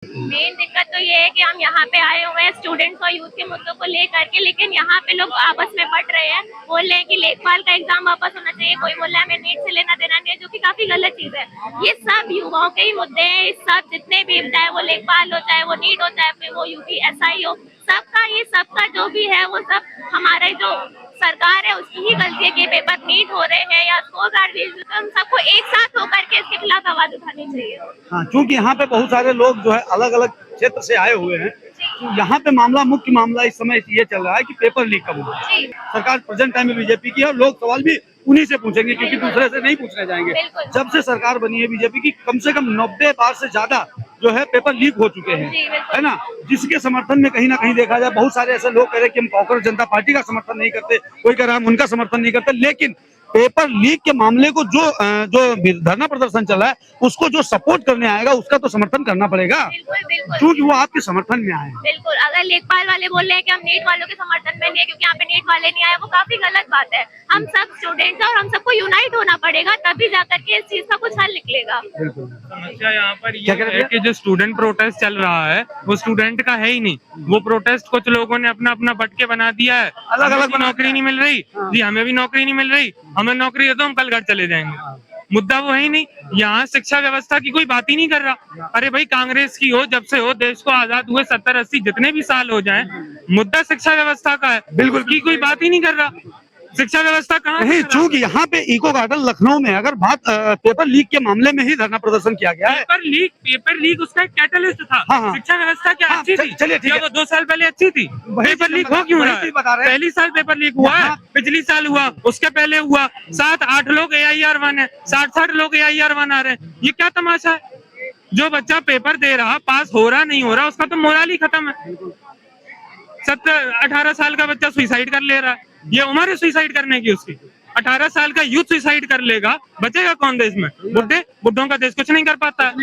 Main दिक्कत तो ये है कि हम यहाँ पे आए हुए हैं स्टूडेंट्स और यूथ के मुद्दों को लेकर के, लेकिन यहाँ पे लोग आपस में बट रहे हैं, बोल रहे हैं कि लेखपाल का एग्जाम वापस होना चाहिए, कोई बोल रहा है हमें नीट से लेना देना नहीं है, जो कि काफी गलत चीज है। ये सब युवाओं के ही मुद्दे हैं, इस सब जितने भी, चाहे वो लेखपाल हो, चाहे वो नीट हो, चाहे फिर वो UPSI हो, सबका ये सबका जो भी है वो सब हमारे जो सरकार है उसकी ही गलती है कि पेपर नीट हो रहे हैं या स्कोर कार्ड भी, तो हम सबको एक साथ होकर के इसके खिलाफ आवाज उठानी चाहिए। हाँ, क्योंकि यहाँ पे बहुत सारे लोग जो है अलग अलग क्षेत्र से आए हुए हैं, तो यहाँ पे मुख्य मामला इस समय ये चल रहा है कि पेपर लीक कब होगा। सरकार प्रेजेंट टाइम में बीजेपी की है और लोग सवाल भी उन्हीं से पूछेंगे, क्योंकि दूसरे से नहीं पूछने जाएंगे। जब से सरकार बनी है बीजेपी की, कम से कम 90 बार से ज्यादा जो है पेपर लीक हो चुके हैं, है ना, जिसके समर्थन में कहीं ना कहीं देखा जाए बहुत सारे ऐसे लोग कह रहे हैं कि हम कांग्रेस जनता पार्टी का समर्थन नहीं करते, कोई कह रहा है हम उनका समर्थन नहीं करते, लेकिन पेपर लीक के मामले को जो धरना प्रदर्शन चल रहा है उसको जो सपोर्ट करने आएगा उसका तो समर्थन करना पड़ेगा, क्योंकि वो आपके समर्थन में आए। बिल्कुल, अगर लेखपाल वाले बोल रहे हैं कि हम नीट वालों के समर्थन में नहीं है क्योंकि यहाँ पे नीट वाले नहीं आए, वो काफी गलत बात है। हम सब स्टूडेंट्स हैं और हम सबको यूनाइट होना पड़ेगा, तभी जाकर के इस चीज का कुछ हल निकलेगा। समस्या यहाँ पर ये है कि जो स्टूडेंट प्रोटेस्ट चल रहा है वो स्टूडेंट का है ही नहीं, वो प्रोटेस्ट कुछ लोगों ने अपना अपना बट के बना दिया है। अलग अलग नौकरी नहीं मिल रही जी, हमें भी नौकरी नहीं मिल रही, हमें नौकरी दे दो हम कल घर चले जाएंगे। मुद्दा वो है ही नहीं, यहाँ शिक्षा व्यवस्था की कोई बात ही नहीं कर रहा। अरे भाई कांग्रेस की हो, जब से हो, देश को आजाद हुए 70-80 जितने भी साल हो जाएं, मुद्दा शिक्षा व्यवस्था का है, बिल्कुल की कोई बात ही नहीं कर रहा। शिक्षा व्यवस्था कहाँ नहीं, चूंकि यहाँ पे इको गार्डन लखनऊ में अगर बात पेपर लीक के मामले में ही धरना प्रदर्शन किया गया है। पेपर लीक उसका एक कैटलिस्ट था। हाँ। शिक्षा व्यवस्था क्या अच्छी थी? चलिए ठीक है, वो 2 साल पहले अच्छी थी, पेपर लीक हो क्यों रहा है? पहली साल पेपर लीक हुआ है, पिछली साल हुआ, उसके पहले हुआ, 7-8 लोग AIR-1 है, 60-60 लोग AIR-1 आ रहे हैं, ये क्या तमाशा है? जो बच्चा पेपर दे रहा, पास हो रहा नहीं हो रहा, उसका तो मोरल ही खत्म है। 17-18 साल का बच्चा सुसाइड कर ले रहा है, ये उम्र है सुसाइड करने की उसकी। 18 साल का यूथ सुसाइड कर लेगा, बचेगा कौन देश में? बुड्ढों का देश कुछ नहीं कर पाता है।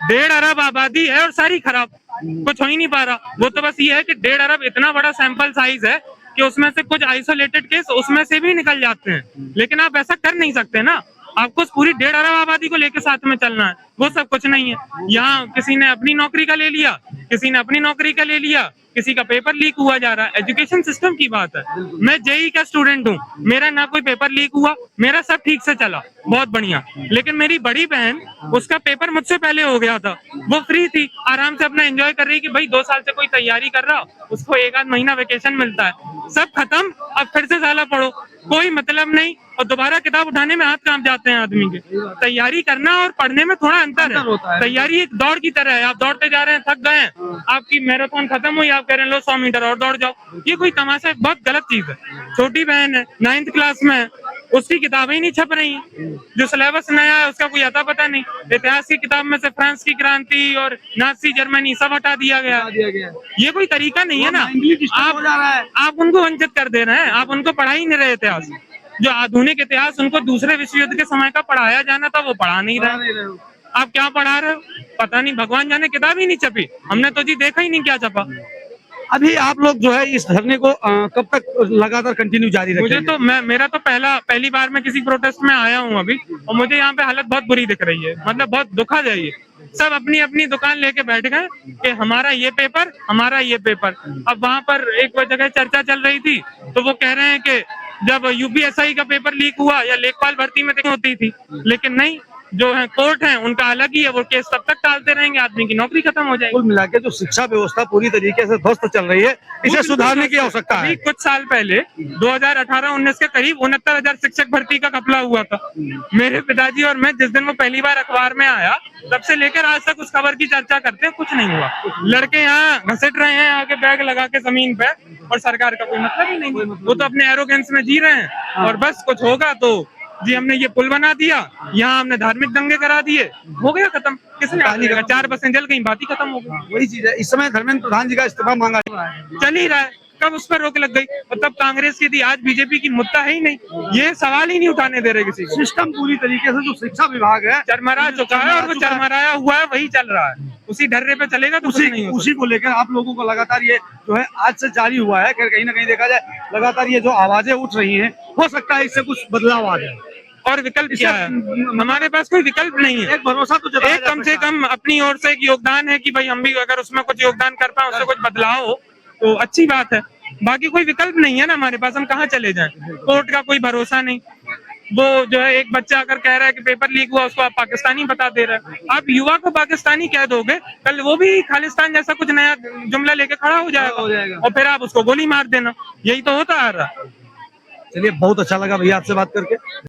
1.5 अरब आबादी है और सारी खराब, कुछ हो ही नहीं पा रहा। वो तो बस ये है कि 1.5 अरब इतना बड़ा सैंपल साइज है कि उसमें से कुछ आइसोलेटेड केस उसमें से भी निकल जाते हैं, लेकिन आप ऐसा कर नहीं सकते ना, आपको पूरी 1.5 अरब आबादी को लेकर साथ में चलना है, वो सब कुछ नहीं है। यहाँ किसी ने अपनी नौकरी का ले लिया, किसी ने अपनी नौकरी का ले लिया, किसी का पेपर लीक हुआ जा रहा है। एजुकेशन सिस्टम की बात है, मैं JEE का स्टूडेंट हूँ, मेरा ना कोई पेपर लीक हुआ, मेरा सब ठीक से चला, बहुत बढ़िया। लेकिन मेरी बड़ी बहन, उसका पेपर मुझसे पहले हो गया था, वो फ्री थी, आराम से अपना एंजॉय कर रही कि भाई 2 साल से कोई तैयारी कर रहा, उसको 1-8 महीना वेकेशन मिलता है, सब खत्म, अब फिर से साला पढ़ो, कोई मतलब नहीं, और दोबारा किताब उठाने में हाथ कांप जाते हैं आदमी के। तैयारी करना और पढ़ने में थोड़ा अंतर है। तैयारी एक दौड़ की तरह है, आप दौड़ते जा रहे हैं, थक गए हैं, आपकी मैराथन खत्म हुई, आप कह रहे हैं लो 100 मीटर और दौड़ जाओ, ये कोई तमाशा, बहुत गलत चीज है। छोटी बहन है, 9th क्लास में है, उसकी किताबें ही नहीं छप रही हैं, जो सिलेबस नया है उसका कोई अता पता नहीं। इतिहास की किताब में से फ्रांस की क्रांति और नाजी जर्मनी सब हटा दिया गया। ये कोई तरीका नहीं है ना, आप उनको वंचित कर दे रहे हैं, आप उनको पढ़ा ही नहीं रहे इतिहास। जो आधुनिक इतिहास उनको दूसरे विश्व युद्ध के समय का पढ़ाया जाना था, वो पढ़ा नहीं रहे। आप क्या पढ़ा रहे हो पता नहीं, भगवान जाने, किताब ही नहीं छपी, हमने तो जी देखा ही नहीं क्या छपा। अभी आप लोग जो है इस धरने को कब तक लगातार कंटिन्यू जारी रखेंगे? मुझे तो मेरा तो पहली बार मैं किसी प्रोटेस्ट में आया हूँ अभी, और मुझे यहाँ पे हालत बहुत बुरी दिख रही है, मतलब बहुत दुखद है ये। सब अपनी अपनी दुकान लेके बैठ गए कि हमारा ये पेपर, हमारा ये पेपर। अब वहाँ पर एक जगह चर्चा चल रही थी, तो वो कह रहे हैं कि जब UPSI का पेपर लीक हुआ या लेखपाल भर्ती में होती थी, लेकिन नहीं, जो है कोर्ट है उनका अलग ही है, वो केस तब तक टालते रहेंगे, आदमी की नौकरी खत्म हो जाएगी। कुल मिला के जो शिक्षा व्यवस्था पूरी तरीके से ध्वस्त चल रही है, इसे सुधारने की आवश्यकता है। कुछ साल पहले 2018-19 के करीब 69,000 शिक्षक भर्ती का घपला हुआ था। मेरे पिताजी और मैं जिस दिन वो पहली बार अखबार में आया, तब से लेकर आज तक उस खबर की चर्चा करते हैं, कुछ नहीं हुआ। लड़के यहाँ घसीट रहे हैं आके बैग लगा के जमीन पे, और सरकार का कोई मतलब ही नहीं, वो तो अपने एरोगेंस में जी रहे हैं। और बस कुछ होगा तो जी हमने ये पुल बना दिया, यहाँ हमने धार्मिक दंगे करा दिए, हो गया खत्म। किसने 4 बसें जल गई, बात ही खत्म हो गई। वही चीज है, इस समय धर्मेंद्र प्रधान जी का इस्तीफा मांगा चल ही रहा है, कब उस पर रोक लग गई? और तब कांग्रेस की थी, आज बीजेपी की, मुद्दा है ही नहीं, ये सवाल ही नहीं उठाने दे रहे किसी को। सिस्टम पूरी तरीके से जो शिक्षा विभाग है चरमरा चुका है, और वो चरमराया हुआ है, वही चल रहा है, उसी ढर्रे पे चलेगा तो उसी को लेकर आप लोगों को लगातार ये जो है आज से जारी हुआ है, कहीं ना कहीं देखा जाए लगातार ये जो आवाजें उठ रही हैं, हो सकता है इससे कुछ बदलाव आ जाए। और विकल्प क्या है? हमारे पास कोई विकल्प नहीं है। एक भरोसा तो जताया एक जा कम से सकता है। कम अपनी ओर से एक योगदान है कि भाई हम भी अगर उसमें कुछ योगदान कर पाए, उससे कुछ बदलाव हो तो अच्छी बात है। बाकी कोई विकल्प नहीं है ना हमारे पास, हम कहाँ चले जाएं? कोर्ट का कोई भरोसा नहीं। वो जो है एक बच्चा अगर कह रहा है कि पेपर लीक हुआ, उसको आप पाकिस्तानी बता दे रहे हैं। आप युवा को पाकिस्तानी कह दोगे, कल वो भी खालिस्तान जैसा कुछ नया जुमला लेके खड़ा हो जाएगा और फिर आप उसको गोली मार देना। यही तो होता आ रहा। चलिए, बहुत अच्छा लगा भैया आपसे बात करके।